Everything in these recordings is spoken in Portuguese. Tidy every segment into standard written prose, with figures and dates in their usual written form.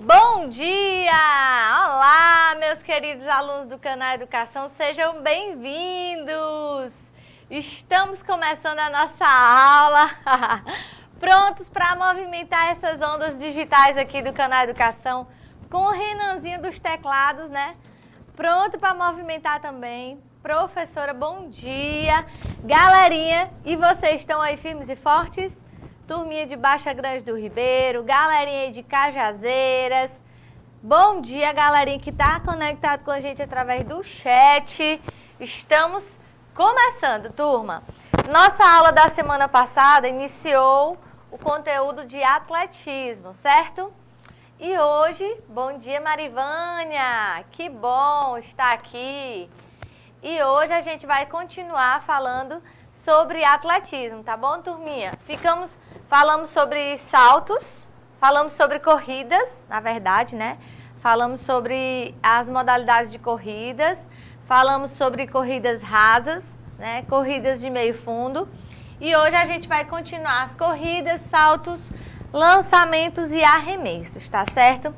Bom dia! Olá, meus queridos alunos do canal Educação, sejam bem-vindos! Estamos começando a nossa aula, prontos para movimentar essas ondas digitais aqui do canal Educação, com o Renanzinho dos teclados, né? Pronto para movimentar também. Professora, bom dia! Galerinha, e vocês estão aí firmes e fortes? Turminha de Baixa Grande do Ribeiro, galerinha de Cajazeiras. Bom dia, galerinha que está conectado com a gente através do chat. Estamos começando, turma. Nossa aula da semana passada iniciou o conteúdo de atletismo, certo? E hoje, bom dia, Marivânia. Que bom estar aqui. E hoje a gente vai continuar falando sobre atletismo, tá bom, turminha? Falamos sobre saltos, falamos sobre corridas, na verdade, né? Falamos sobre as modalidades de corridas, falamos sobre corridas rasas, né? Corridas de meio fundo. E hoje a gente vai continuar as corridas, saltos, lançamentos e arremessos, tá certo?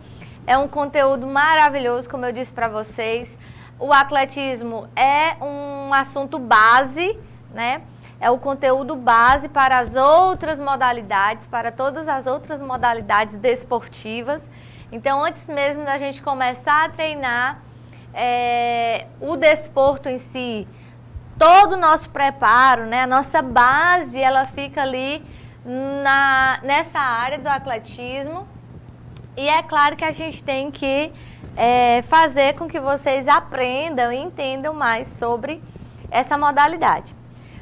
É um conteúdo maravilhoso, como eu disse para vocês. O atletismo é um assunto base, né? É o conteúdo base para as outras modalidades, para todas as outras modalidades desportivas. Então, antes mesmo da gente começar a treinar o desporto em si, todo o nosso preparo, né, a nossa base, ela fica ali nessa área do atletismo. E é claro que a gente tem que fazer com que vocês aprendam e entendam mais sobre essa modalidade.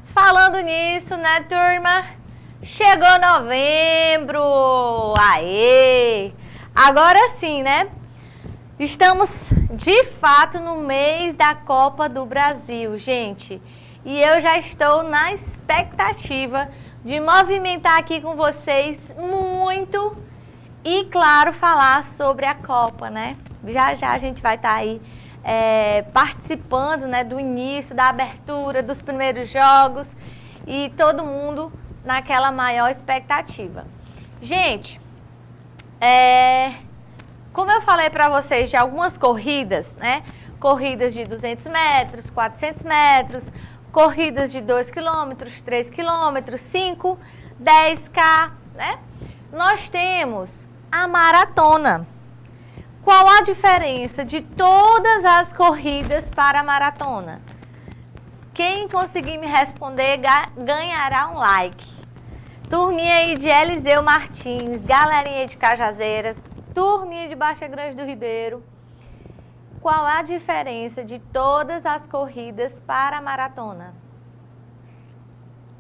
Falando nisso, né, turma? Chegou novembro! Aê! Agora sim, né? Estamos, de fato, no mês da Copa do Brasil, gente. E eu já estou na expectativa de movimentar aqui com vocês muito e, claro, falar sobre a Copa, né? Já já a gente vai estar aí participando, né, do início, da abertura, dos primeiros jogos e todo mundo naquela maior expectativa. Gente, como eu falei para vocês de algumas corridas, né, corridas de 200 metros, 400 metros, corridas de 2 quilômetros, 3 quilômetros, 5, 10K, né, nós temos a maratona. Qual a diferença de todas as corridas para a maratona? Quem conseguir me responder ganhará um like. Turminha aí de Eliseu Martins, galerinha de Cajazeiras, turminha de Baixa Grande do Ribeiro. Qual a diferença de todas as corridas para a maratona?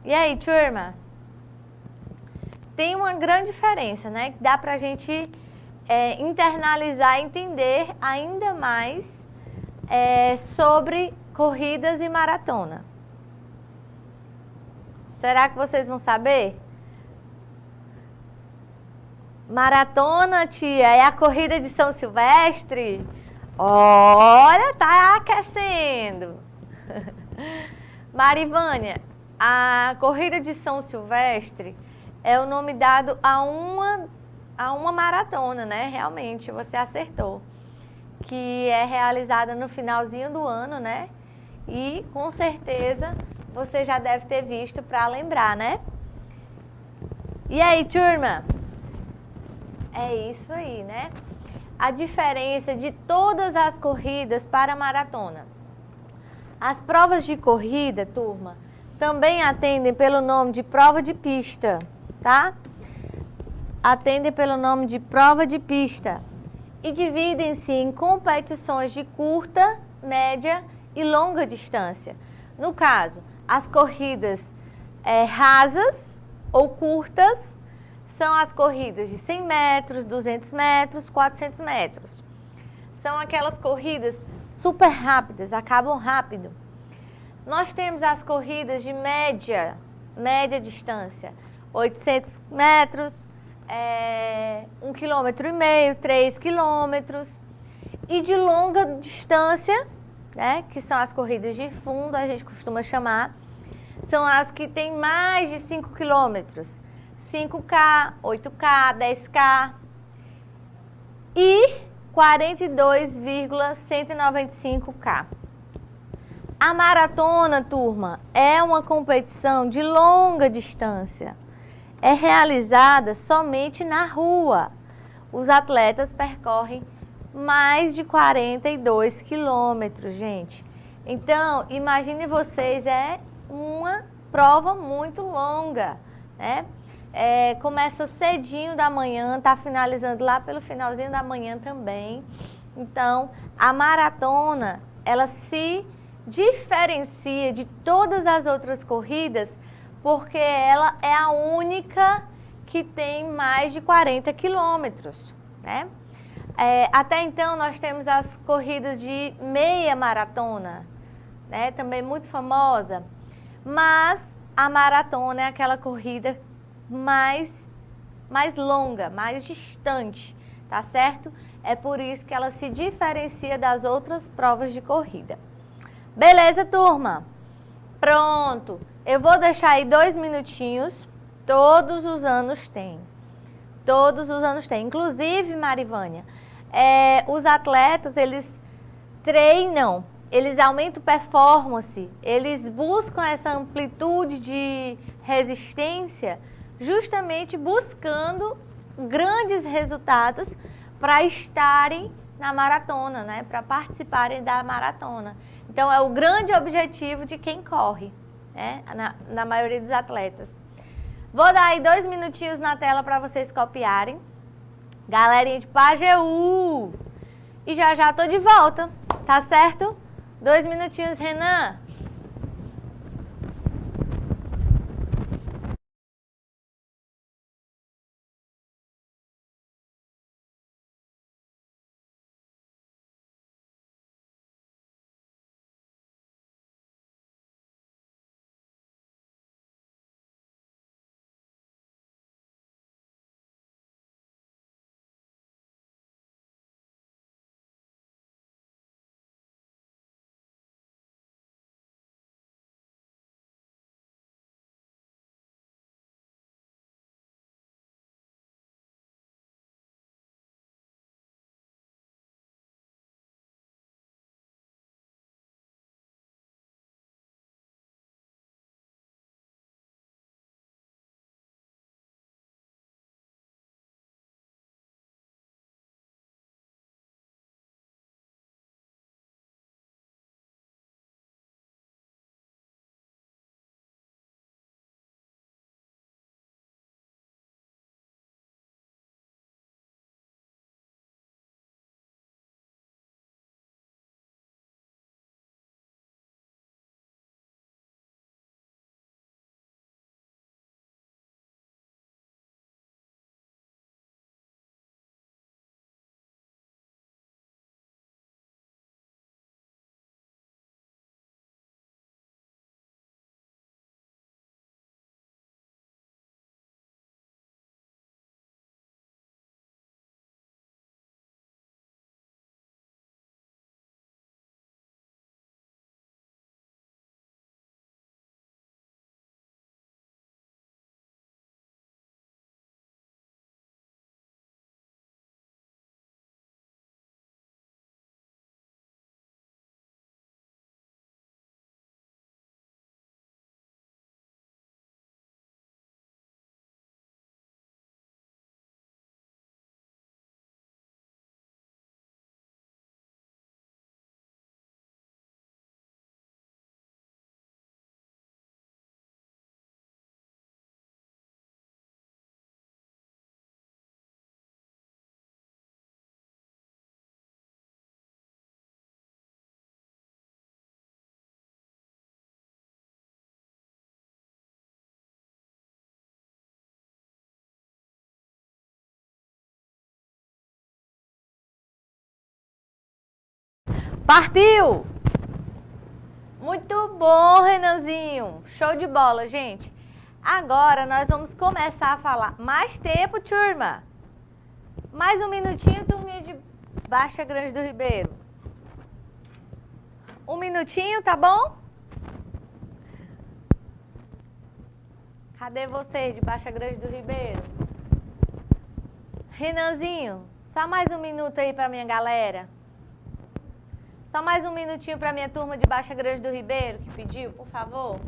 E aí, turma? Tem uma grande diferença, né? Que dá pra gente internalizar e entender ainda mais sobre corridas e maratona. Será que vocês vão saber? Maratona, tia, é a corrida de São Silvestre? Olha, tá aquecendo. Marivânia, a corrida de São Silvestre é o nome dado a uma maratona, né? Realmente, você acertou. Que é realizada no finalzinho do ano, né? E com certeza você já deve ter visto para lembrar, né? E aí, turma? É isso aí, né? A diferença de todas as corridas para a maratona. As provas de corrida, turma, também atendem pelo nome de prova de pista, tá? Atendem pelo nome de prova de pista e dividem-se em competições de curta, média e longa distância. No caso, as corridas rasas ou curtas são as corridas de 100 metros, 200 metros, 400 metros. São aquelas corridas super rápidas, acabam rápido. Nós temos as corridas de média distância, 800 metros, 1,5 km, 3 quilômetros. E de longa distância, né, que são as corridas de fundo, a gente costuma chamar, são as que têm mais de 5 quilômetros. 5K, 8K, 10K. e 42,195K. A maratona, turma, é uma competição de longa distância. É realizada somente na rua. Os atletas percorrem mais de 42 quilômetros, gente. Então, imagine vocês, é uma prova muito longa, né? Começa cedinho da manhã, tá finalizando lá pelo finalzinho da manhã também. Então, a maratona, ela se diferencia de todas as outras corridas porque ela é a única que tem mais de 40 quilômetros, né? Até então, nós temos as corridas de meia maratona, né? Também muito famosa, mas a maratona é aquela corrida mais longa, mais distante, tá certo? É por isso que ela se diferencia das outras provas de corrida. Beleza, turma? Pronto. Eu vou deixar aí 2 minutinhos. Todos os anos tem. Todos os anos tem. Inclusive, Marivânia, os atletas, eles treinam, eles aumentam performance, eles buscam essa amplitude de resistência justamente buscando grandes resultados para estarem na maratona, né? Para participarem da maratona. Então, é o grande objetivo de quem corre, né? Na maioria dos atletas. Vou dar aí 2 minutinhos na tela para vocês copiarem. Galerinha de Pajeú! E já tô de volta, tá certo? 2 minutinhos, Renan. Partiu! Muito bom, Renanzinho. Show de bola, gente. Agora nós vamos começar a falar. Mais tempo, turma. Mais um minutinho, turminha de Baixa Grande do Ribeiro. 1 minutinho, tá bom? Cadê vocês de Baixa Grande do Ribeiro? Renanzinho, Só mais um minuto aí para minha galera. Só mais um minutinho para minha turma de Baixa Grande do Ribeiro que pediu, por favor.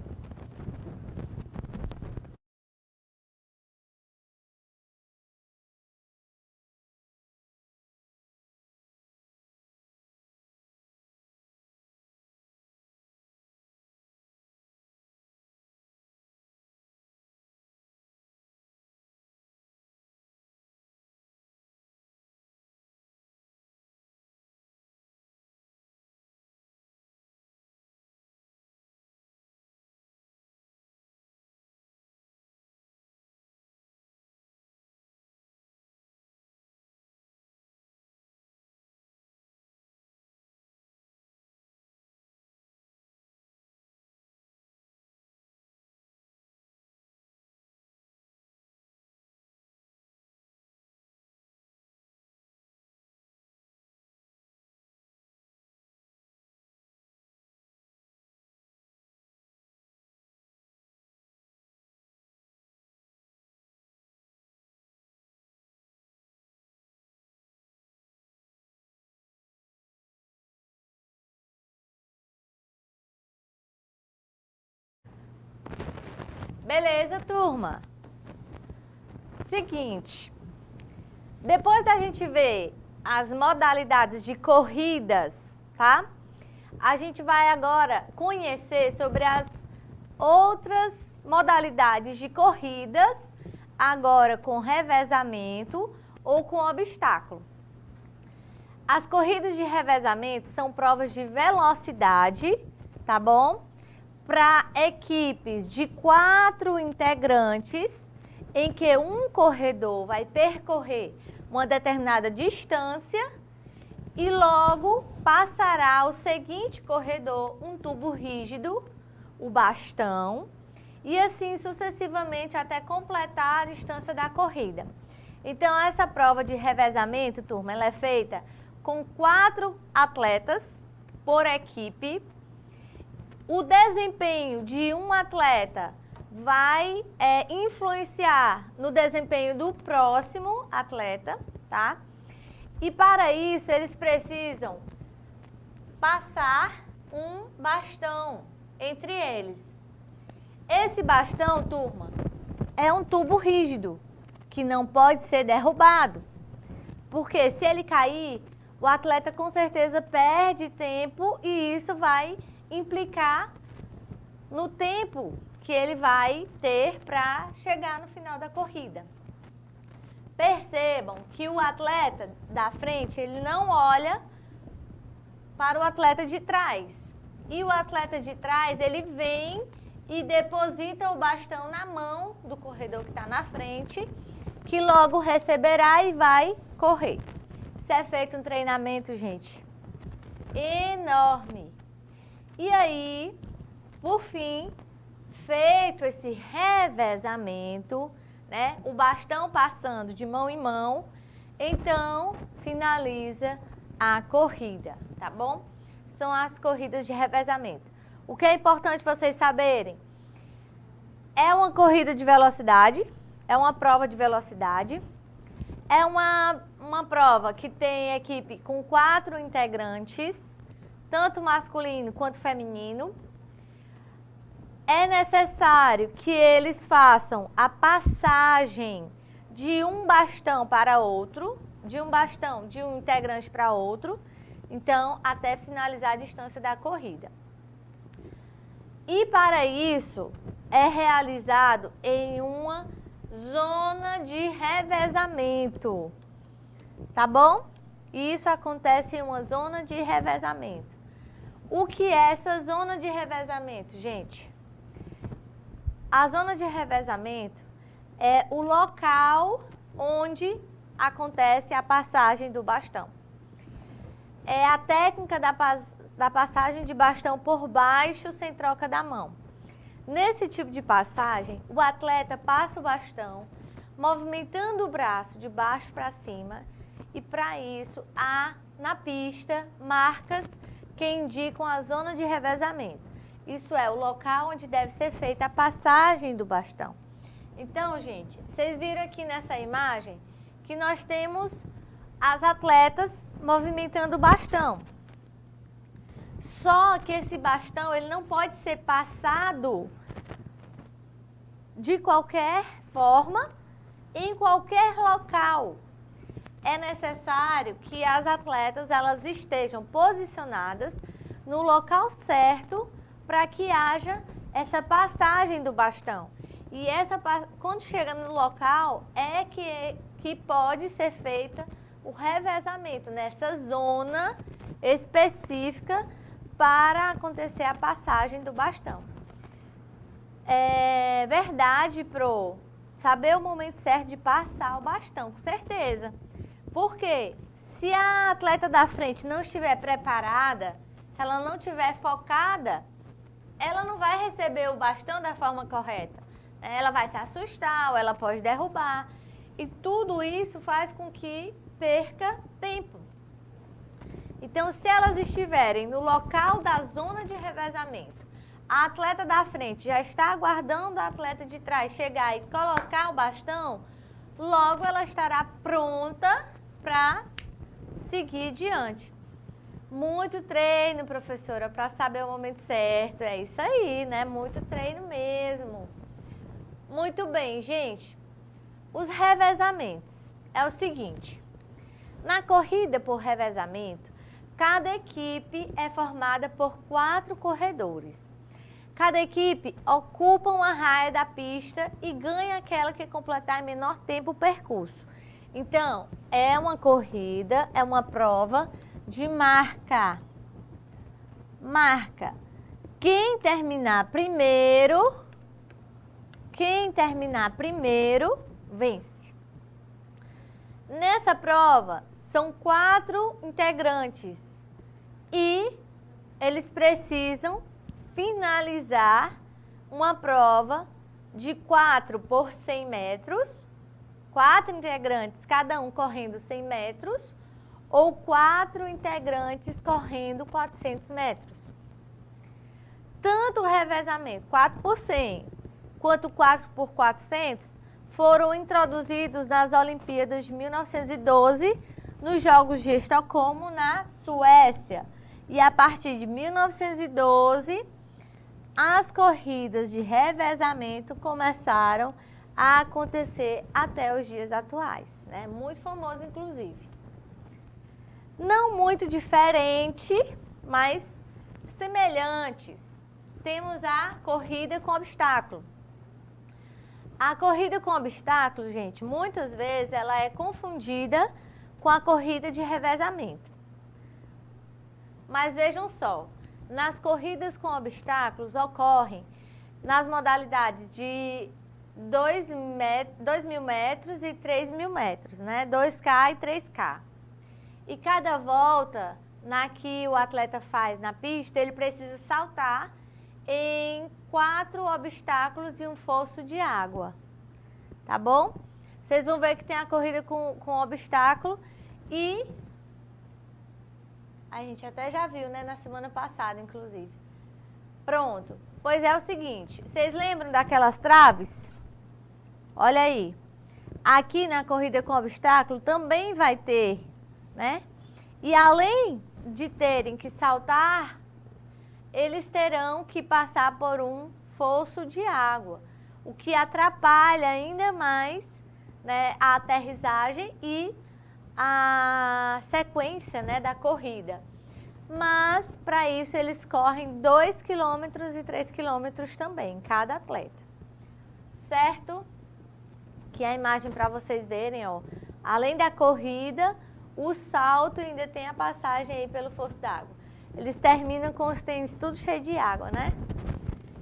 Beleza, turma? Seguinte, depois da gente ver as modalidades de corridas, tá? A gente vai agora conhecer sobre as outras modalidades de corridas, agora com revezamento ou com obstáculo. As corridas de revezamento são provas de velocidade, tá bom? Para equipes de 4 integrantes, em que um corredor vai percorrer uma determinada distância e logo passará ao seguinte corredor um tubo rígido, o bastão, e assim sucessivamente até completar a distância da corrida. Então, essa prova de revezamento, turma, ela é feita com 4 atletas por equipe. O desempenho de um atleta vai influenciar no desempenho do próximo atleta, tá? E para isso, eles precisam passar um bastão entre eles. Esse bastão, turma, é um tubo rígido, que não pode ser derrubado. Porque se ele cair, o atleta com certeza perde tempo e isso vai implicar no tempo que ele vai ter para chegar no final da corrida. Percebam que o atleta da frente, ele não olha para o atleta de trás. E o atleta de trás, ele vem e deposita o bastão na mão do corredor que está na frente, que logo receberá e vai correr. Isso é feito um treinamento, gente, enorme. E aí, por fim, feito esse revezamento, né, o bastão passando de mão em mão, então finaliza a corrida, tá bom? São as corridas de revezamento. O que é importante vocês saberem? É uma corrida de velocidade, é uma prova de velocidade, é uma prova que tem equipe com 4 integrantes, tanto masculino quanto feminino. É necessário que eles façam a passagem de um bastão para outro, de um bastão de um integrante para outro, então até finalizar a distância da corrida. E para isso é realizado em uma zona de revezamento, tá bom? Isso acontece em uma zona de revezamento. O que é essa zona de revezamento, gente? A zona de revezamento é o local onde acontece a passagem do bastão. É a técnica da passagem de bastão por baixo sem troca da mão. Nesse tipo de passagem, o atleta passa o bastão, movimentando o braço de baixo para cima, e para isso há na pista marcas que indicam a zona de revezamento. Isso é o local onde deve ser feita a passagem do bastão. Então, gente, vocês viram aqui nessa imagem que nós temos as atletas movimentando o bastão. Só que esse bastão, ele não pode ser passado de qualquer forma, em qualquer local. É necessário que as atletas elas estejam posicionadas no local certo para que haja essa passagem do bastão. E quando chega no local é que pode ser feita o revezamento nessa zona específica para acontecer a passagem do bastão. É verdade, Pro, saber o momento certo de passar o bastão, com certeza. Porque se a atleta da frente não estiver preparada, se ela não estiver focada, ela não vai receber o bastão da forma correta. Ela vai se assustar, ou ela pode derrubar. E tudo isso faz com que perca tempo. Então, se elas estiverem no local da zona de revezamento, a atleta da frente já está aguardando a atleta de trás chegar e colocar o bastão, logo ela estará pronta para seguir diante. Muito treino, professora, para saber o momento certo. É isso aí, né? Muito treino mesmo. Muito bem, gente. Os revezamentos. É o seguinte. Na corrida por revezamento, cada equipe é formada por 4 corredores. Cada equipe ocupa uma raia da pista e ganha aquela que completar em menor tempo o percurso. Então, é uma corrida, é uma prova de marca. Marca. Quem terminar primeiro, vence. Nessa prova, são 4 integrantes e eles precisam finalizar uma prova de 4 por 100 metros, 4 integrantes, cada um correndo 100 metros, ou 4 integrantes correndo 400 metros. Tanto o revezamento 4 por 100 quanto 4 por 400 foram introduzidos nas Olimpíadas de 1912, nos Jogos de Estocolmo, na Suécia. E a partir de 1912, as corridas de revezamento começaram a acontecer até os dias atuais, né? Muito famoso, inclusive. Não muito diferente, mas semelhantes. Temos a corrida com obstáculo. A corrida com obstáculo, gente, muitas vezes ela é confundida com a corrida de revezamento. Mas vejam só, nas corridas com obstáculos ocorrem nas modalidades de 2.000 metros e 3.000 metros, né? 2K e 3K. E cada volta que o atleta faz na pista, ele precisa saltar em 4 obstáculos e um fosso de água, tá bom? Vocês vão ver que tem a corrida com obstáculo e a gente até já viu, né, na semana passada, inclusive. Pronto. Pois é o seguinte, vocês lembram daquelas traves? Olha aí. Aqui na corrida com obstáculo também vai ter, né? E além de terem que saltar, eles terão que passar por um fosso de água, o que atrapalha ainda mais, né, a aterrissagem e a sequência, né, da corrida. Mas, para isso, eles correm 2 km e 3 km também, cada atleta. Certo? Aqui é a imagem para vocês verem, ó. Além da corrida, o salto ainda tem a passagem aí pelo fosso d'água. Eles terminam com os tênis tudo cheio de água, né?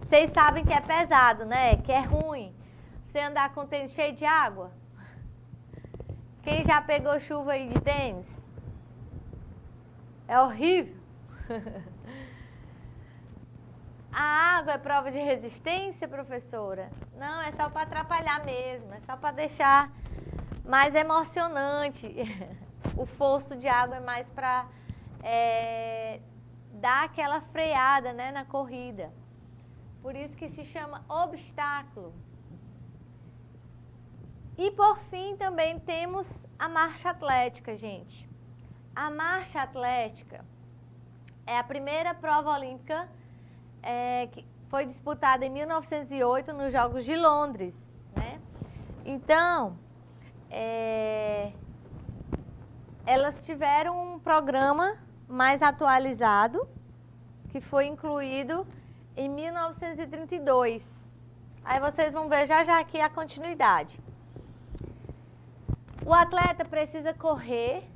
Vocês sabem que é pesado, né? Que é ruim você andar com o tênis cheio de água. Quem já pegou chuva aí de tênis? É horrível. A água é prova de resistência, professora? Não, é só para atrapalhar mesmo, é só para deixar mais emocionante. O fosso de água é mais para dar aquela freada, né, na corrida. Por isso que se chama obstáculo. E por fim também temos a marcha atlética, gente. A marcha atlética é a primeira prova olímpica que foi disputada em 1908 nos Jogos de Londres, né? Então, elas tiveram um programa mais atualizado, que foi incluído em 1932. Aí vocês vão ver já aqui a continuidade. O atleta precisa correr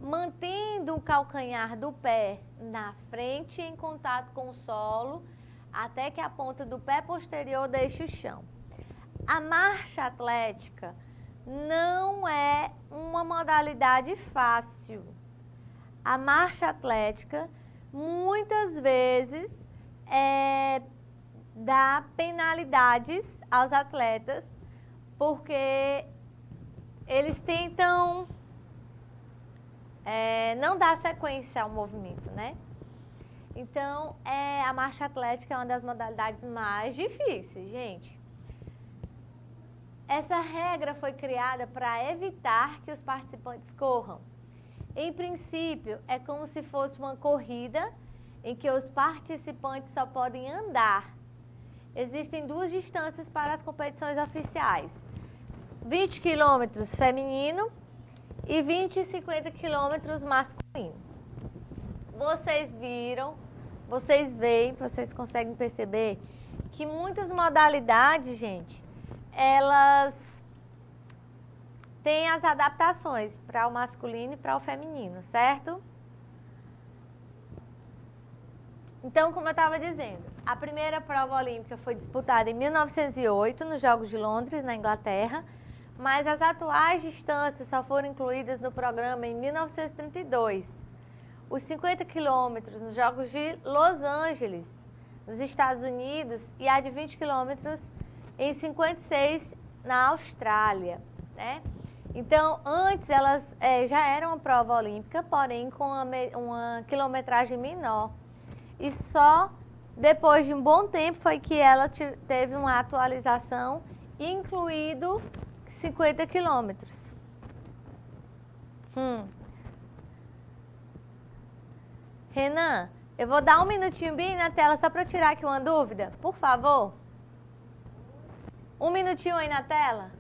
mantendo o calcanhar do pé na frente em contato com o solo, até que a ponta do pé posterior deixe o chão. A marcha atlética não é uma modalidade fácil. A marcha atlética muitas vezes dá penalidades aos atletas, porque eles tentam não dar sequência ao movimento, né? Então, a marcha atlética é uma das modalidades mais difíceis, gente. Essa regra foi criada para evitar que os participantes corram. Em princípio, é como se fosse uma corrida em que os participantes só podem andar. Existem duas distâncias para as competições oficiais: 20 km feminino e 20 e 50 km masculino. Vocês viram, vocês veem, vocês conseguem perceber que muitas modalidades, gente, elas têm as adaptações para o masculino e para o feminino, certo? Então, como eu estava dizendo, a primeira prova olímpica foi disputada em 1908, nos Jogos de Londres, na Inglaterra, mas as atuais distâncias só foram incluídas no programa em 1932. Os 50 quilômetros nos Jogos de Los Angeles, nos Estados Unidos, e a de 20 quilômetros em 56, na Austrália, né? Então, antes elas já eram uma prova olímpica, porém com uma quilometragem menor. E só depois de um bom tempo foi que ela teve uma atualização, incluído 50 quilômetros. Renan, eu vou dar um minutinho bem na tela só para eu tirar aqui uma dúvida, por favor. Um minutinho aí na tela.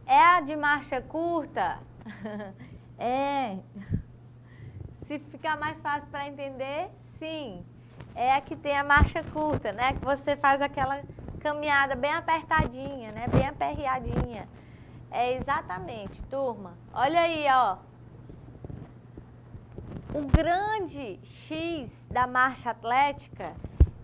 É a de marcha curta? Se ficar mais fácil para entender, sim. É a que tem a marcha curta, né? Que você faz aquela caminhada bem apertadinha, né? Bem aperreadinha. É exatamente, turma. Olha aí, ó. O grande X da marcha atlética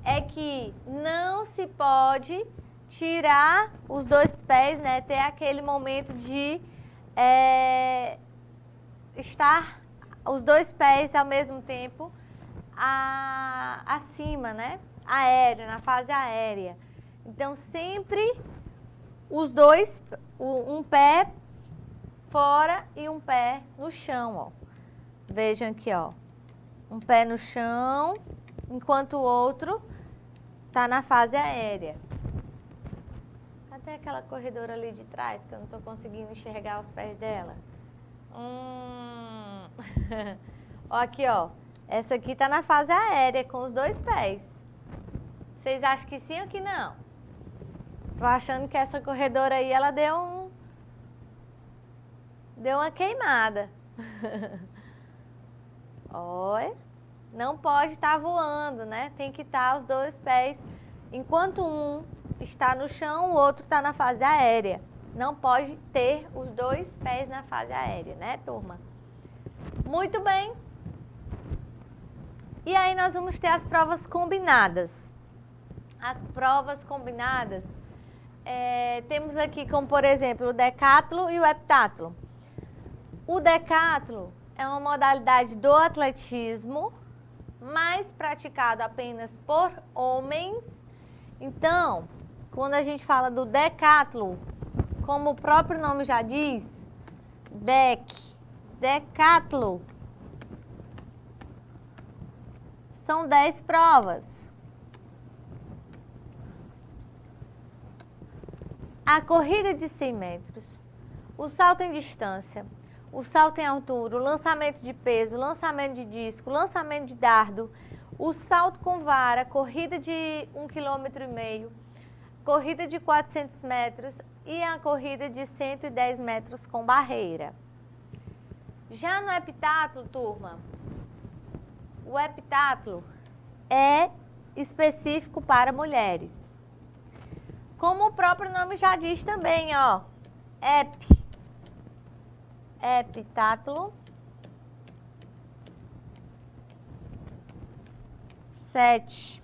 é que não se pode tirar os dois pés, né? Ter aquele momento de estar os dois pés ao mesmo tempo acima, né? Aéreo, na fase aérea. Então, sempre os dois, um pé fora e um pé no chão, ó. Vejam aqui, ó. Um pé no chão, enquanto o outro tá na fase aérea. Cadê aquela corredora ali de trás que eu não tô conseguindo enxergar os pés dela? Ó, aqui, ó. Essa aqui tá na fase aérea com os dois pés. Vocês acham que sim ou que não? Tô achando que essa corredora aí, ela deu uma queimada. Olha, não pode estar voando, né? Tem que estar os dois pés. Enquanto um está no chão, o outro está na fase aérea. Não pode ter os dois pés na fase aérea, né, turma? Muito bem. E aí nós vamos ter as provas combinadas. As provas combinadas, temos aqui como, por exemplo, o decátlo e o heptátlon. O decátlo é uma modalidade do atletismo, mais praticado apenas por homens. Então, quando a gente fala do decátlo, como o próprio nome já diz, decátlo, são 10 provas. A corrida de 100 metros, o salto em distância, o salto em altura, o lançamento de peso, o lançamento de disco, o lançamento de dardo, o salto com vara, corrida de 1,5 km, corrida de 400 metros e a corrida de 110 metros com barreira. Já no heptátlon, turma, o heptátlon é específico para mulheres. Como o próprio nome já diz também, ó, heptátlon, 7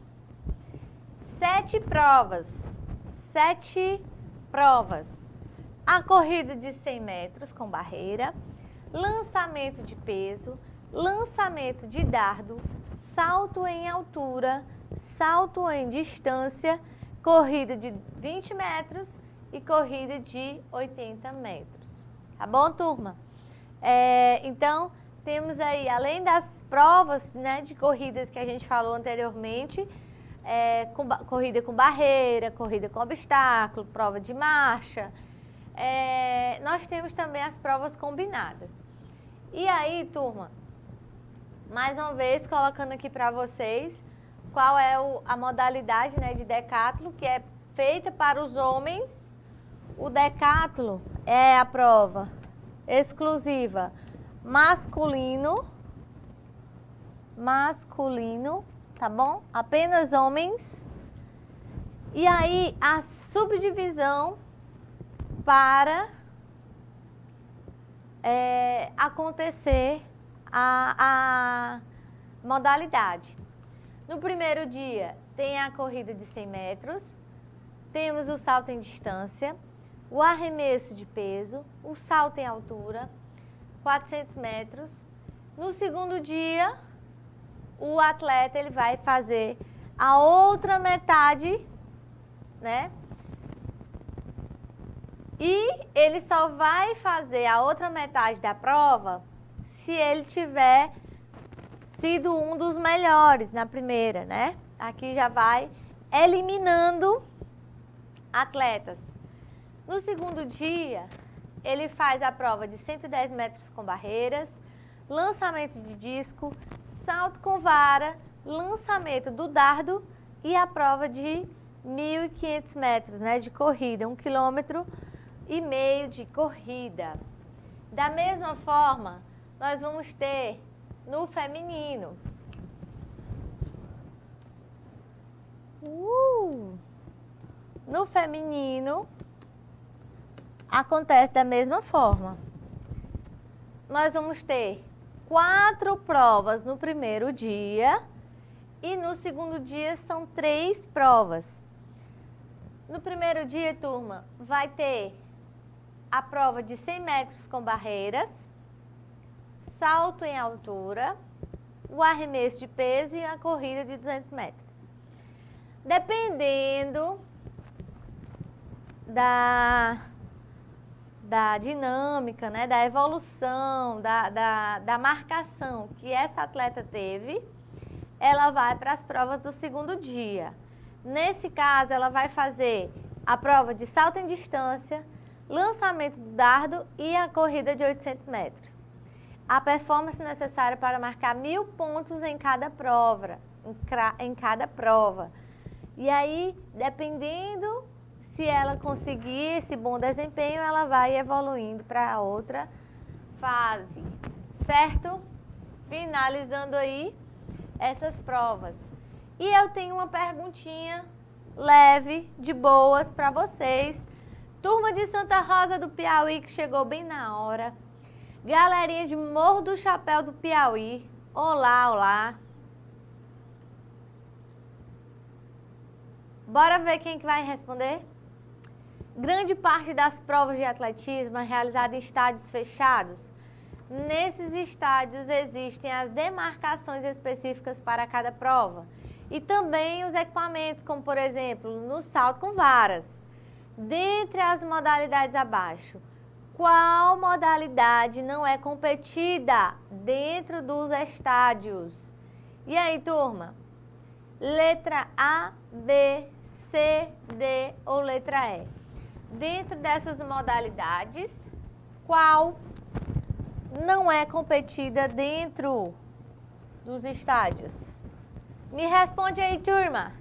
provas, 7 provas. A corrida de 100 metros com barreira, lançamento de peso, lançamento de dardo, salto em altura, salto em distância, corrida de 20 metros e corrida de 80 metros. Tá bom, turma? Então, temos aí, além das provas, né, de corridas que a gente falou anteriormente, corrida com barreira, corrida com obstáculo, prova de marcha, nós temos também as provas combinadas. E aí, turma, mais uma vez colocando aqui para vocês qual é a modalidade, né, de decátlo, que é feita para os homens. O decátlo é a prova exclusiva masculino, tá bom? Apenas homens. E aí a subdivisão para acontecer a modalidade. No primeiro dia tem a corrida de 100 metros, temos o salto em distância, o arremesso de peso, o salto em altura, 400 metros. No segundo dia, o atleta ele vai fazer a outra metade, né? E ele só vai fazer a outra metade da prova se ele tiver sido um dos melhores na primeira, né? Aqui já vai eliminando atletas. No segundo dia, ele faz a prova de 110 metros com barreiras, lançamento de disco, salto com vara, lançamento do dardo e a prova de 1.500 metros, né, de corrida, 1,5 km de corrida. Da mesma forma, nós vamos ter no feminino. No feminino, acontece da mesma forma. Nós vamos ter 4 provas no primeiro dia e no segundo dia são 3 provas. No primeiro dia, turma, vai ter a prova de 100 metros com barreiras, salto em altura, o arremesso de peso e a corrida de 200 metros. Dependendo da dinâmica, né, da evolução, da marcação que essa atleta teve, ela vai para as provas do segundo dia. Nesse caso, ela vai fazer a prova de salto em distância, lançamento do dardo e a corrida de 800 metros. A performance necessária para marcar 1.000 pontos em cada prova. E aí, dependendo se ela conseguir esse bom desempenho, ela vai evoluindo para outra fase, certo? Finalizando aí essas provas. E eu tenho uma perguntinha leve, de boas para vocês. Turma de Santa Rosa do Piauí, que chegou bem na hora. Galerinha de Morro do Chapéu do Piauí. Olá, olá. Bora ver quem que vai responder? Grande parte das provas de atletismo é realizada em estádios fechados. Nesses estádios existem as demarcações específicas para cada prova. E também os equipamentos, como por exemplo, no salto com varas. Dentre as modalidades abaixo, qual modalidade não é competida dentro dos estádios? E aí, turma? Letra A, B, C, D ou letra E? Dentro dessas modalidades, qual não é competida dentro dos estádios? Me responde aí, turma.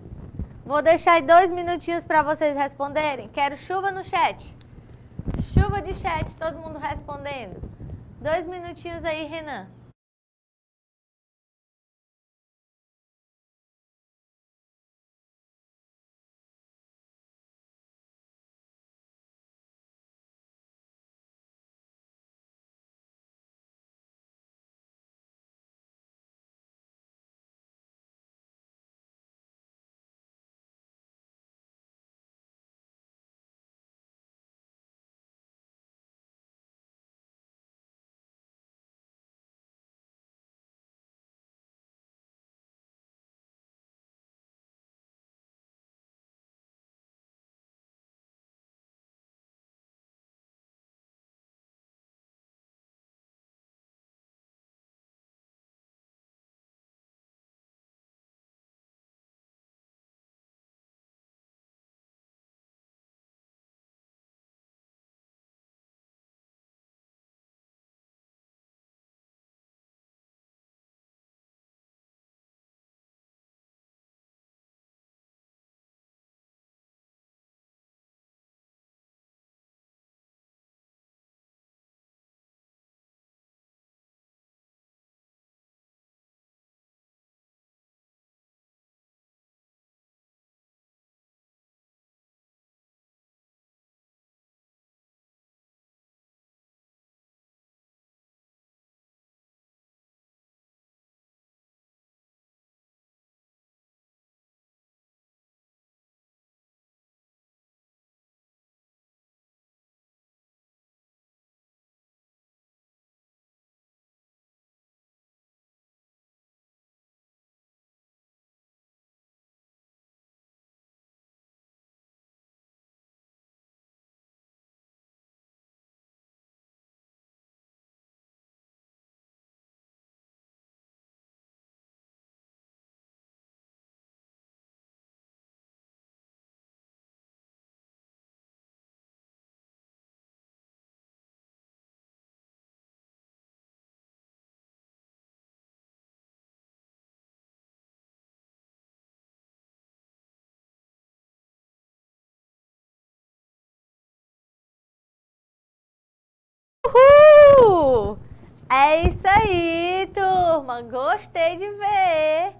Vou deixar aí 2 minutinhos para vocês responderem. Quero chuva no chat. Chuva de chat, todo mundo respondendo. 2 minutinhos aí, Renan. Uhul! É isso aí, turma. Gostei de ver.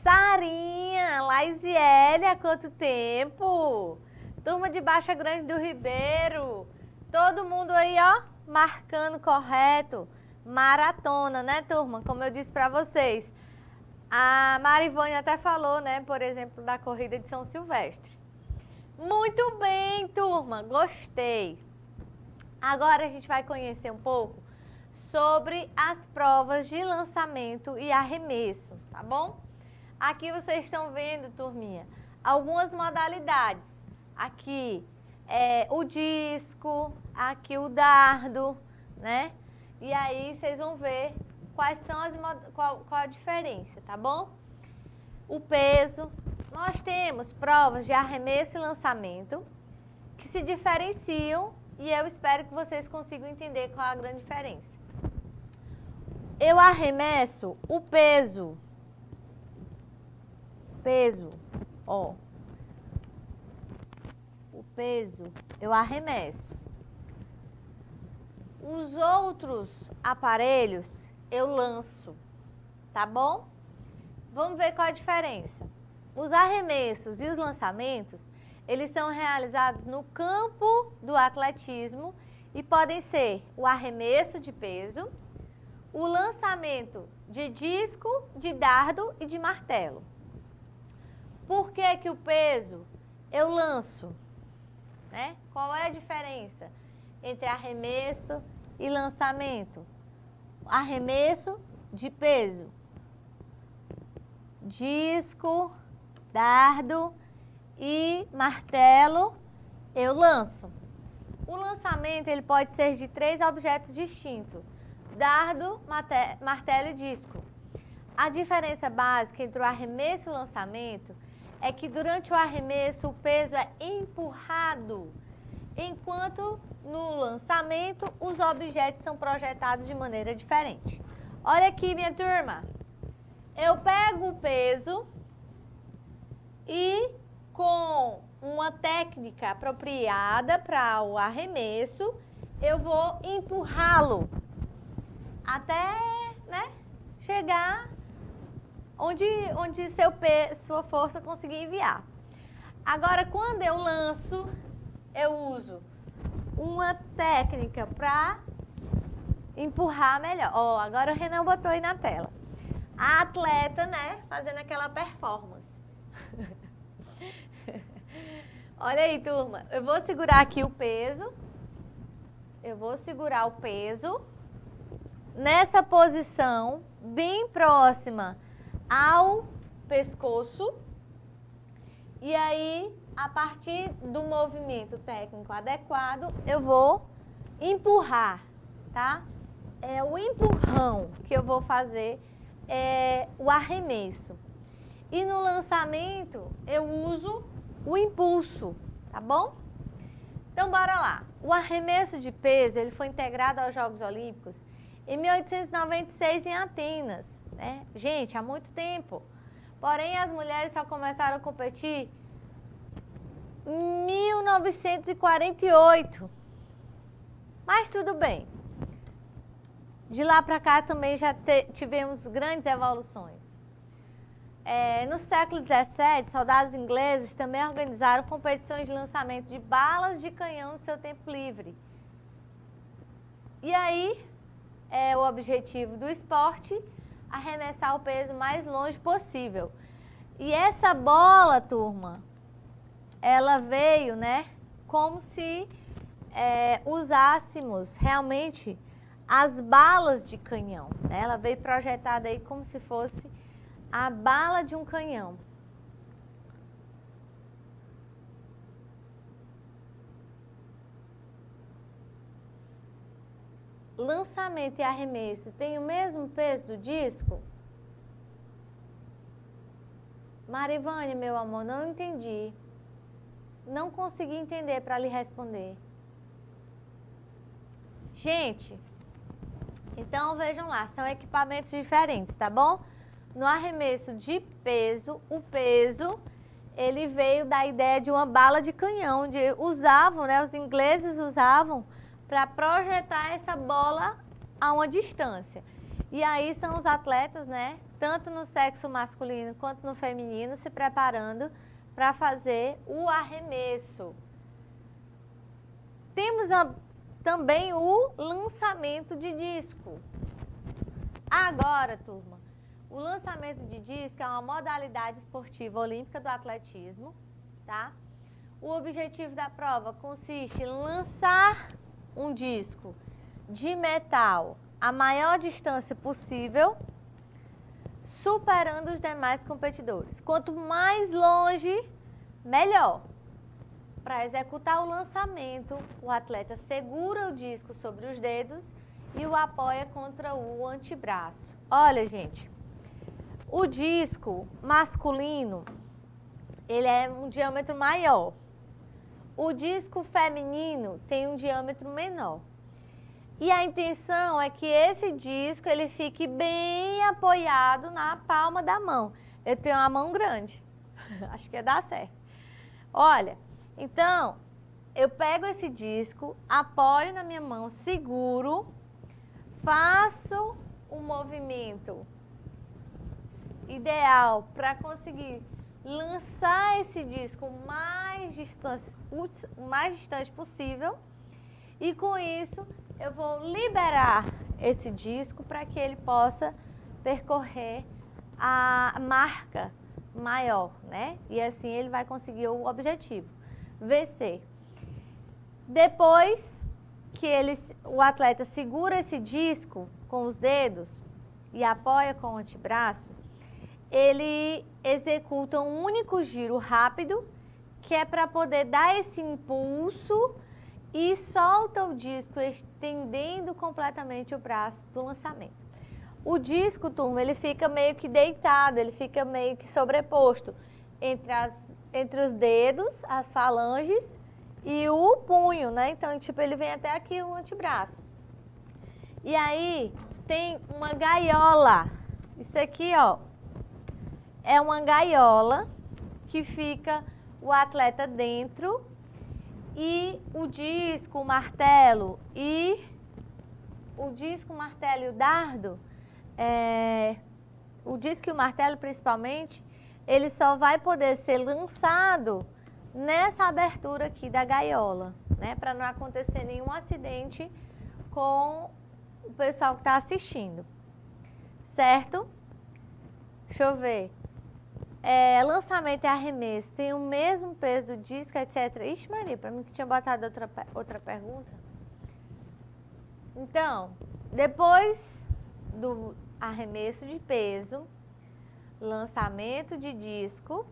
Sarinha, Laisiele, há quanto tempo? Turma de Baixa Grande do Ribeiro. Todo mundo aí, ó, marcando correto. Maratona, né, turma? Como eu disse pra vocês. A Marivânia até falou, né, por exemplo, da corrida de São Silvestre. Muito bem, turma. Gostei. Agora a gente vai conhecer um pouco sobre as provas de lançamento e arremesso, tá bom? Aqui vocês estão vendo, turminha, algumas modalidades. Aqui, o disco, aqui o dardo, né? E aí vocês vão ver quais são qual a diferença, tá bom? O peso. Nós temos provas de arremesso e lançamento que se diferenciam e eu espero que vocês consigam entender qual é a grande diferença. Eu arremesso o peso. Ó. O peso eu arremesso. Os outros aparelhos eu lanço, tá bom? Vamos ver qual a diferença. Os arremessos e os lançamentos, eles são realizados no campo do atletismo e podem ser o arremesso de peso, o lançamento de disco, de dardo e de martelo. Por que que o peso eu lanço? Né? Qual é a diferença entre arremesso e lançamento? Arremesso de peso, disco, dardo e martelo eu lanço. O lançamento ele pode ser de 3 objetos distintos: dardo, martelo e disco. A diferença básica entre o arremesso e o lançamento é que durante o arremesso o peso é empurrado, enquanto no lançamento os objetos são projetados de maneira diferente. Olha aqui, minha turma. Eu pego o peso e com uma técnica apropriada para o arremesso, eu vou empurrá-lo até, né, chegar onde sua força conseguir enviar. Agora, quando eu lanço, eu uso uma técnica para empurrar melhor. Ó, agora o Renan botou aí na tela. A atleta, né, fazendo aquela performance. Olha aí, turma. Eu vou segurar aqui o peso. Eu vou segurar o peso nessa posição bem próxima ao pescoço. E aí, a partir do movimento técnico adequado, eu vou empurrar, tá? É o empurrão que eu vou fazer, o arremesso. E no lançamento, eu uso o impulso, tá bom? Então, bora lá. O arremesso de peso, ele foi integrado aos Jogos Olímpicos em 1896 em Atenas, né? Gente, há muito tempo. Porém, as mulheres só começaram a competir em 1948. Mas tudo bem. De lá para cá também já tivemos grandes evoluções. No século XVII, soldados ingleses também organizaram competições de lançamento de balas de canhão no seu tempo livre. E aí, o objetivo do esporte, arremessar o peso mais longe possível. E essa bola, turma, ela veio, né, como se usássemos realmente as balas de canhão, né? Ela veio projetada aí como se fosse a bala de um canhão. Lançamento e arremesso tem o mesmo peso do disco? Marivane, meu amor, não entendi. Não consegui entender para lhe responder. Gente, então vejam lá, são equipamentos diferentes, tá bom? No arremesso de peso, o peso, ele veio da ideia de uma bala de canhão, onde usavam, né, os ingleses usavam para projetar essa bola a uma distância. E aí são os atletas, né, tanto no sexo masculino quanto no feminino, se preparando para fazer o arremesso. Temos também o lançamento de disco. Agora, turma, o lançamento de disco é uma modalidade esportiva olímpica do atletismo, tá? O objetivo da prova consiste em lançar um disco de metal a maior distância possível, superando os demais competidores. Quanto mais longe, melhor. Para executar o lançamento, o atleta segura o disco sobre os dedos e o apoia contra o antebraço. Olha, gente, o disco masculino, ele é um diâmetro maior. O disco feminino tem um diâmetro menor. E a intenção é que esse disco ele fique bem apoiado na palma da mão. Eu tenho uma mão grande, acho que ia dar certo. Olha, então, eu pego esse disco, apoio na minha mão, seguro, faço um movimento ideal para conseguir lançar esse disco o mais distante possível. E com isso, eu vou liberar esse disco para que ele possa percorrer a marca maior, né? E assim ele vai conseguir o objetivo, vencer. Depois que o atleta segura esse disco com os dedos e apoia com o antebraço, ele executa um único giro rápido, que é para poder dar esse impulso e solta o disco, estendendo completamente o braço do lançamento. O disco, turma, ele fica meio que deitado, ele fica meio que sobreposto entre os dedos, as falanges e o punho, né? Então, tipo, ele vem até aqui o antebraço. E aí, tem uma gaiola. Isso aqui, ó, é uma gaiola que fica o atleta dentro e o disco, o martelo e o dardo, o disco e o martelo principalmente, ele só vai poder ser lançado nessa abertura aqui da gaiola, né? Para não acontecer nenhum acidente com o pessoal que está assistindo, certo? Deixa eu ver. Lançamento e arremesso tem o mesmo peso do disco, etc. Ixi, Maria, para mim que tinha botado outra pergunta. Então, depois do arremesso de peso, lançamento de disco,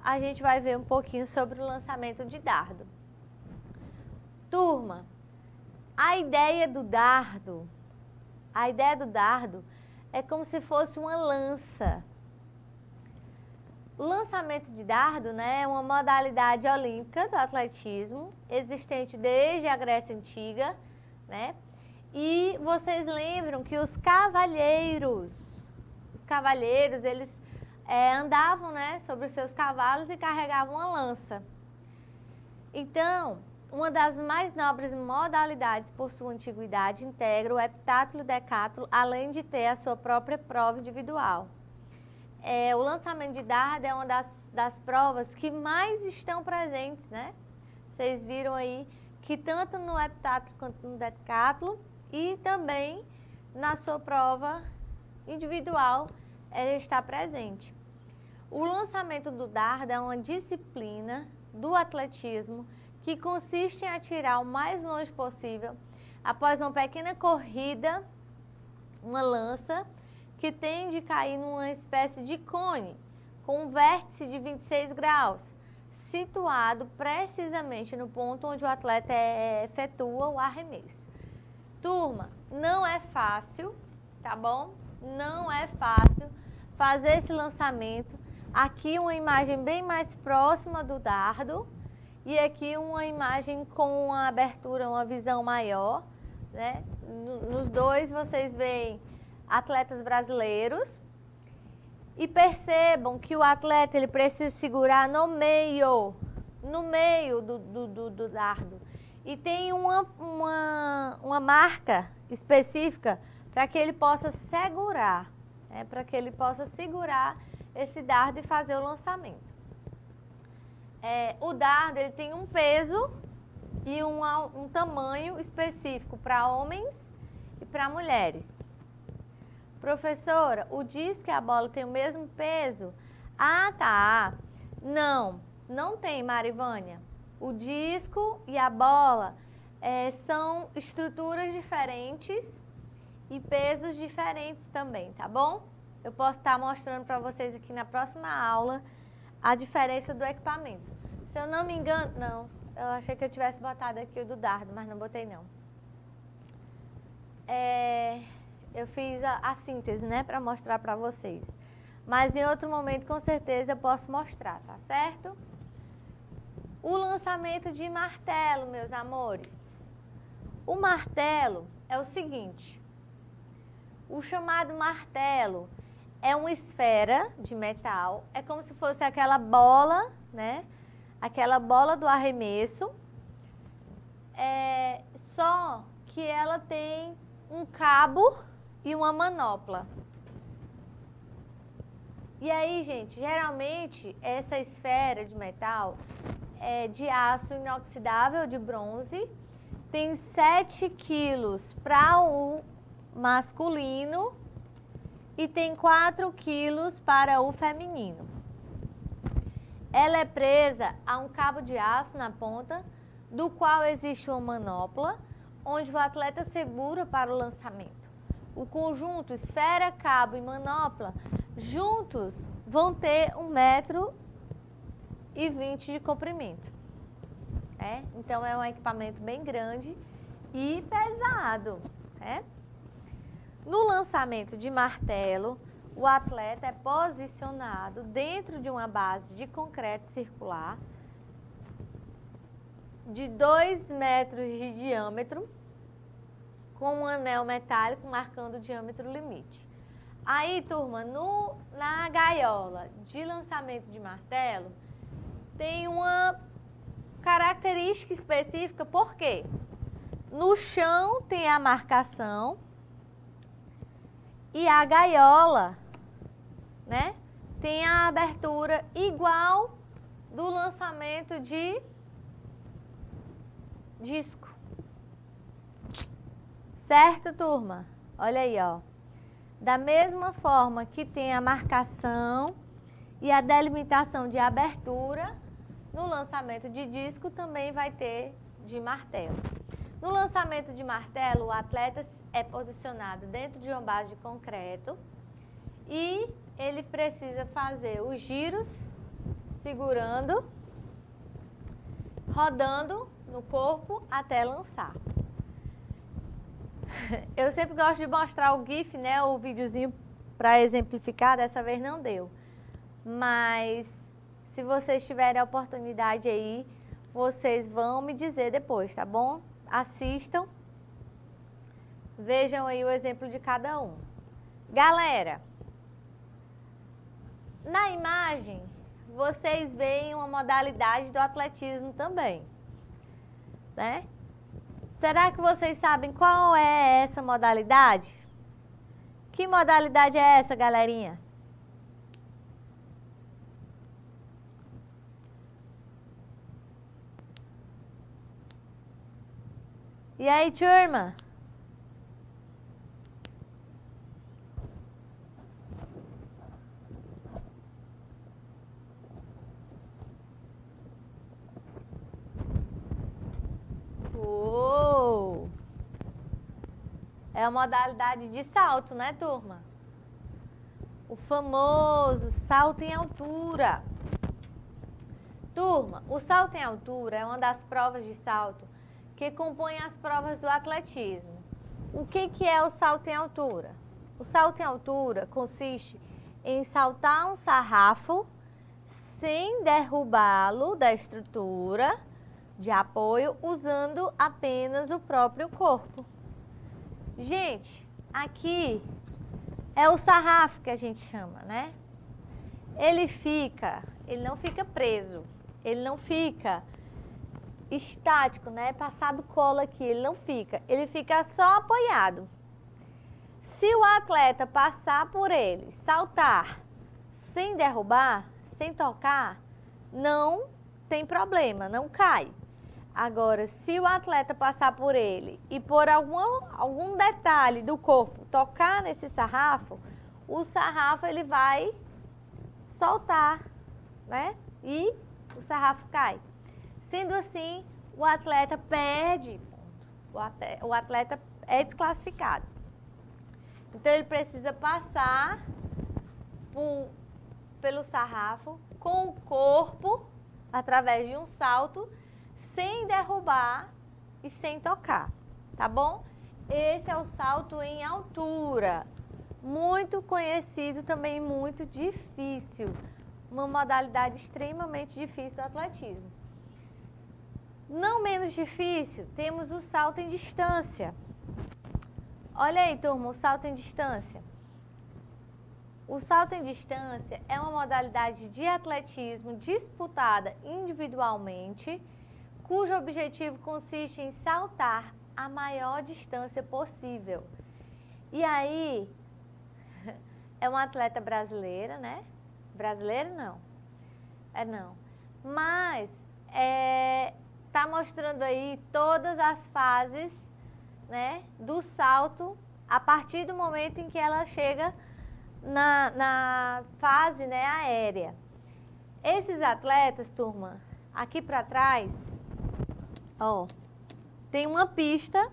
a gente vai ver um pouquinho sobre o lançamento de dardo. Turma, a ideia do dardo é como se fosse uma lança. O lançamento de dardo, né, é uma modalidade olímpica do atletismo, existente desde a Grécia Antiga, né? E vocês lembram que os cavalheiros, eles andavam, né, sobre os seus cavalos e carregavam uma lança. Então, uma das mais nobres modalidades por sua antiguidade integra o heptátlon e o decátlon, além de ter a sua própria prova individual. O lançamento de dardo é uma das provas que mais estão presentes, né? Vocês viram aí que tanto no heptátlon quanto no decátlon e também na sua prova individual ele está presente. O lançamento do dardo é uma disciplina do atletismo que consiste em atirar o mais longe possível após uma pequena corrida, uma lança que tende a cair numa espécie de cone com um vértice de 26 graus, situado precisamente no ponto onde o atleta efetua o arremesso. Turma, não é fácil, tá bom? Não é fácil fazer esse lançamento. Aqui uma imagem bem mais próxima do dardo e aqui uma imagem com uma abertura, uma visão maior, né? Nos dois vocês veem atletas brasileiros e percebam que o atleta ele precisa segurar no meio do dardo e tem uma marca específica para que ele possa segurar, né? Para que ele possa segurar esse dardo e fazer o lançamento. O dardo ele tem um peso e um tamanho específico para homens e para mulheres. Professora, o disco e a bola têm o mesmo peso? Ah, tá. Não tem, Marivânia. O disco e a bola são estruturas diferentes e pesos diferentes também, tá bom? Eu posso estar mostrando para vocês aqui na próxima aula a diferença do equipamento. Se eu não me engano, não. Eu achei que eu tivesse botado aqui o do dardo, mas não botei não. Eu fiz a síntese, né, para mostrar para vocês. Mas em outro momento, com certeza, eu posso mostrar, tá certo? O lançamento de martelo, meus amores. O martelo é o seguinte. O chamado martelo é uma esfera de metal. É como se fosse aquela bola, né? Aquela bola do arremesso. Só que ela tem um cabo e uma manopla. E aí, gente, geralmente essa esfera de metal é de aço inoxidável de bronze, tem 7 quilos para o masculino e tem 4 quilos para o feminino. Ela é presa a um cabo de aço na ponta, do qual existe uma manopla, onde o atleta segura para o lançamento. O conjunto esfera, cabo e manopla juntos vão ter 1,20 m de comprimento. Então é um equipamento bem grande e pesado. No lançamento de martelo, o atleta é posicionado dentro de uma base de concreto circular de 2 metros de diâmetro, com um anel metálico marcando o diâmetro limite. Aí, turma, na gaiola de lançamento de martelo, tem uma característica específica, por quê? No chão tem a marcação e a gaiola, né, tem a abertura igual do lançamento de disco. Certo, turma? Olha aí, ó. Da mesma forma que tem a marcação e a delimitação de abertura, no lançamento de disco também vai ter de martelo. No lançamento de martelo, o atleta é posicionado dentro de uma base de concreto e ele precisa fazer os giros segurando, rodando no corpo até lançar. Eu sempre gosto de mostrar o GIF, né, o videozinho para exemplificar, dessa vez não deu. Mas se vocês tiverem a oportunidade aí, vocês vão me dizer depois, tá bom? Assistam, vejam aí o exemplo de cada um. Galera, na imagem, vocês veem uma modalidade do atletismo também, né? Será que vocês sabem qual é essa modalidade? Que modalidade é essa, galerinha? E aí, turma? Uou! É a modalidade de salto, né, turma? O famoso salto em altura. Turma, o salto em altura é uma das provas de salto que compõem as provas do atletismo. O que é o salto em altura? O salto em altura consiste em saltar um sarrafo sem derrubá-lo da estrutura de apoio, usando apenas o próprio corpo. Gente, aqui é o sarrafo que a gente chama, né? Ele não fica preso, ele não fica estático, né? Passado cola aqui, ele fica só apoiado. Se o atleta passar por ele, saltar, sem derrubar, sem tocar, não tem problema, não cai. Agora, se o atleta passar por ele e por algum detalhe do corpo tocar nesse sarrafo, o sarrafo ele vai soltar, né? E o sarrafo cai. Sendo assim, o atleta perde ponto. O atleta é desclassificado. Então, ele precisa passar pelo sarrafo com o corpo, através de um salto, sem derrubar e sem tocar, tá bom? Esse é o salto em altura, muito conhecido, também muito difícil, uma modalidade extremamente difícil do atletismo. Não menos difícil, temos o salto em distância. Olha aí, turma, o salto em distância. O salto em distância é uma modalidade de atletismo disputada individualmente, cujo objetivo consiste em saltar a maior distância possível. E aí, é uma atleta brasileira, né? Brasileira não. Não. Mas, tá mostrando aí todas as fases, né, do salto, a partir do momento em que ela chega na fase, né, aérea. Esses atletas, turma, aqui para trás, ó, tem uma pista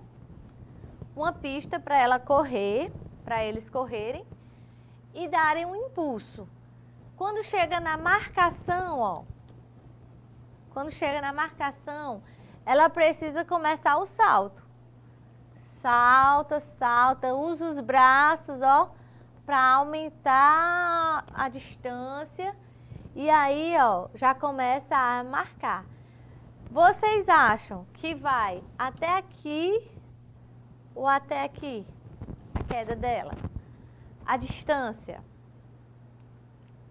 para ela correr, para eles correrem e darem um impulso. Quando chega na marcação, ó, ela precisa começar o salto. Salta, salta, usa os braços, ó, para aumentar a distância. E aí, ó, já começa a marcar. Vocês acham que vai até aqui ou até aqui? A queda dela. A distância.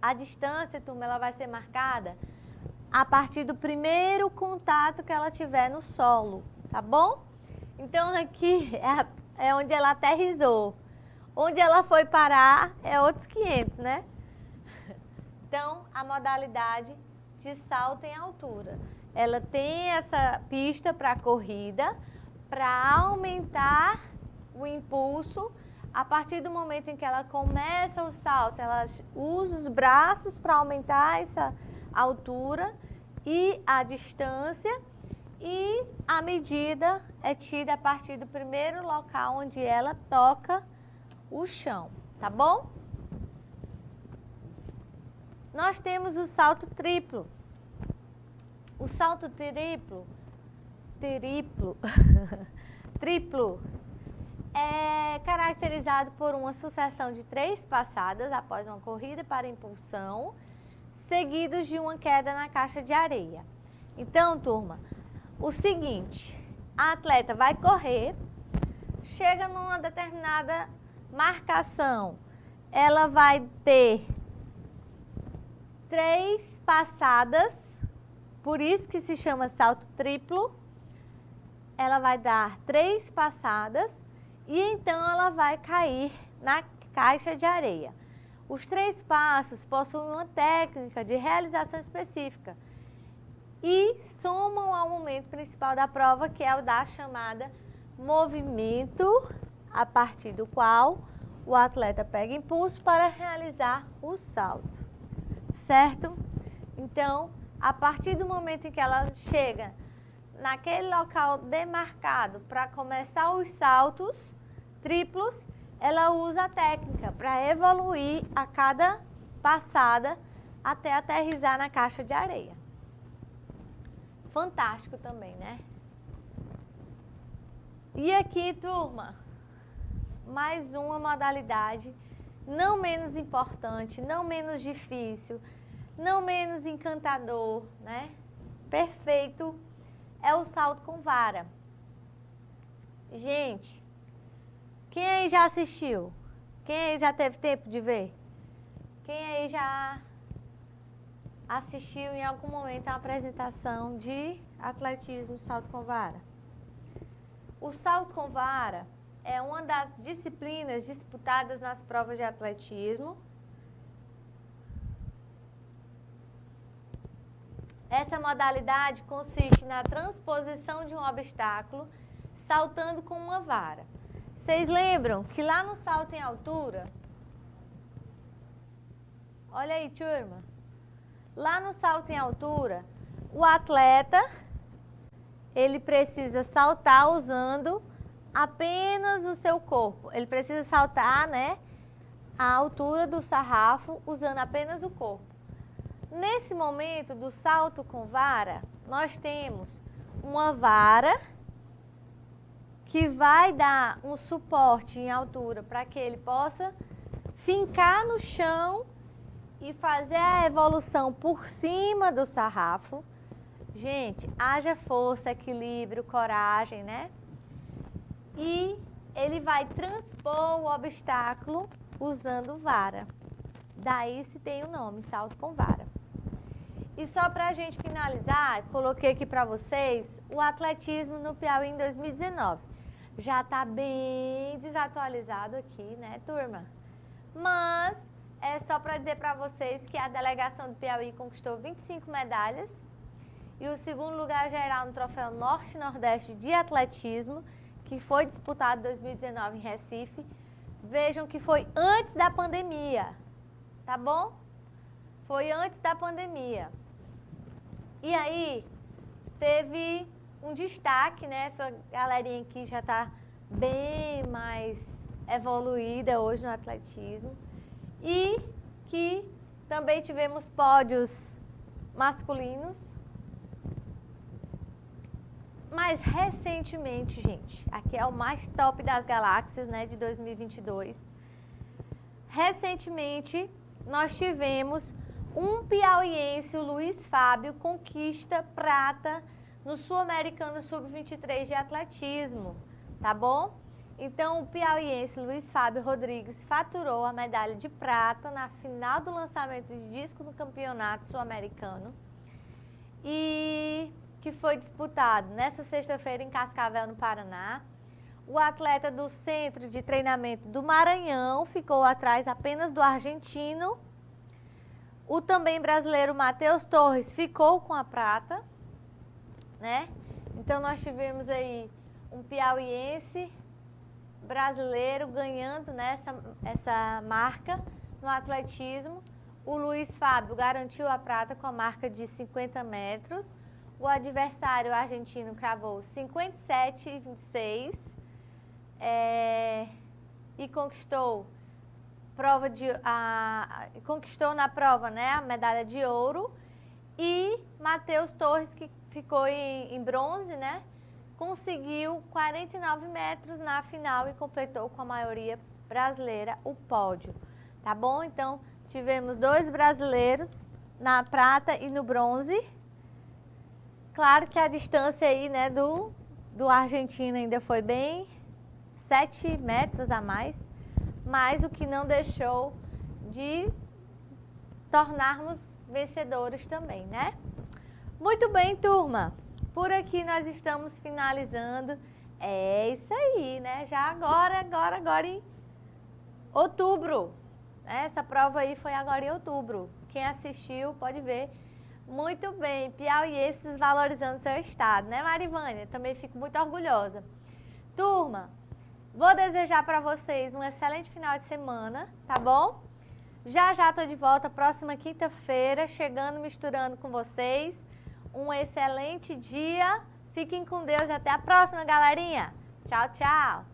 A distância, turma, ela vai ser marcada a partir do primeiro contato que ela tiver no solo, tá bom? Então aqui é onde ela aterrissou. Onde ela foi parar é outros 500, né? Então, a modalidade de salto em altura. Ela tem essa pista para corrida, para aumentar o impulso. A partir do momento em que ela começa o salto, ela usa os braços para aumentar essa altura e a distância. E a medida é tida a partir do primeiro local onde ela toca o chão, tá bom? Nós temos o salto triplo. O salto triplo é caracterizado por uma sucessão de 3 passadas após uma corrida para impulsão, seguidos de uma queda na caixa de areia. Então, turma, o seguinte, a atleta vai correr, chega numa determinada marcação, ela vai ter 3 passadas, por isso que se chama salto triplo. Ela vai dar 3 passadas e então ela vai cair na caixa de areia. Os 3 passos possuem uma técnica de realização específica e somam ao momento principal da prova, que é o da chamada movimento, a partir do qual o atleta pega impulso para realizar o salto, certo? Então, a partir do momento em que ela chega naquele local demarcado para começar os saltos triplos, ela usa a técnica para evoluir a cada passada até aterrissar na caixa de areia. Fantástico também, né? E aqui, turma, mais uma modalidade não menos importante, não menos difícil, não menos encantador, né? Perfeito, é o salto com vara. Gente, quem aí já assistiu? Quem aí já teve tempo de ver? Quem aí já assistiu em algum momento a apresentação de atletismo salto com vara? O salto com vara é uma das disciplinas disputadas nas provas de atletismo. Essa modalidade consiste na transposição de um obstáculo saltando com uma vara. Vocês lembram que lá no salto em altura, olha aí, turma, lá no salto em altura, o atleta, ele precisa saltar usando apenas o seu corpo. Ele precisa saltar, né, a altura do sarrafo usando apenas o corpo. Nesse momento do salto com vara, nós temos uma vara que vai dar um suporte em altura para que ele possa fincar no chão e fazer a evolução por cima do sarrafo. Gente, haja força, equilíbrio, coragem, né? E ele vai transpor o obstáculo usando vara. Daí se tem o nome, salto com vara. E só pra gente finalizar, coloquei aqui pra vocês o atletismo no Piauí em 2019. Já tá bem desatualizado aqui, né, turma? Mas é só pra dizer pra vocês que a delegação do Piauí conquistou 25 medalhas e o segundo lugar geral no Troféu Norte-Nordeste de Atletismo, que foi disputado em 2019 em Recife. Vejam que foi antes da pandemia, tá bom? Foi antes da pandemia. E aí, teve um destaque, né? Essa galerinha aqui já tá bem mais evoluída hoje no atletismo. E que também tivemos pódios masculinos. Mas recentemente, gente, aqui é o mais top das galáxias, né, de 2022. Recentemente, nós tivemos um piauiense, o Luiz Fábio, conquista prata no Sul-Americano Sub-23 de atletismo, tá bom? Então, o piauiense Luiz Fábio Rodrigues faturou a medalha de prata na final do lançamento de disco no Campeonato Sul-Americano e que foi disputado nessa sexta-feira em Cascavel, no Paraná. O atleta do Centro de Treinamento do Maranhão ficou atrás apenas do argentino. O também brasileiro Matheus Torres ficou com a prata, né? Então nós tivemos aí um piauiense brasileiro ganhando essa marca no atletismo. O Luiz Fábio garantiu a prata com a marca de 50 metros. O adversário argentino cravou 57,26 e conquistou na prova, né, a medalha de ouro. E Matheus Torres, que ficou em bronze, né, conseguiu 49 metros na final e completou com a maioria brasileira o pódio, tá bom? Então, tivemos 2 brasileiros na prata e no bronze. Claro que a distância aí, né, do argentino ainda foi bem 7 metros a mais, mas o que não deixou de tornarmos vencedores também, né? Muito bem, turma. Por aqui nós estamos finalizando. É isso aí, né? Já agora em outubro. Essa prova aí foi agora em outubro. Quem assistiu pode ver. Muito bem, piauienses valorizando seu estado, né, Marivânia? Também fico muito orgulhosa. Turma, vou desejar para vocês um excelente final de semana, tá bom? Já estou de volta, próxima quinta-feira, chegando, misturando com vocês. Um excelente dia, fiquem com Deus e até a próxima, galerinha. Tchau, tchau.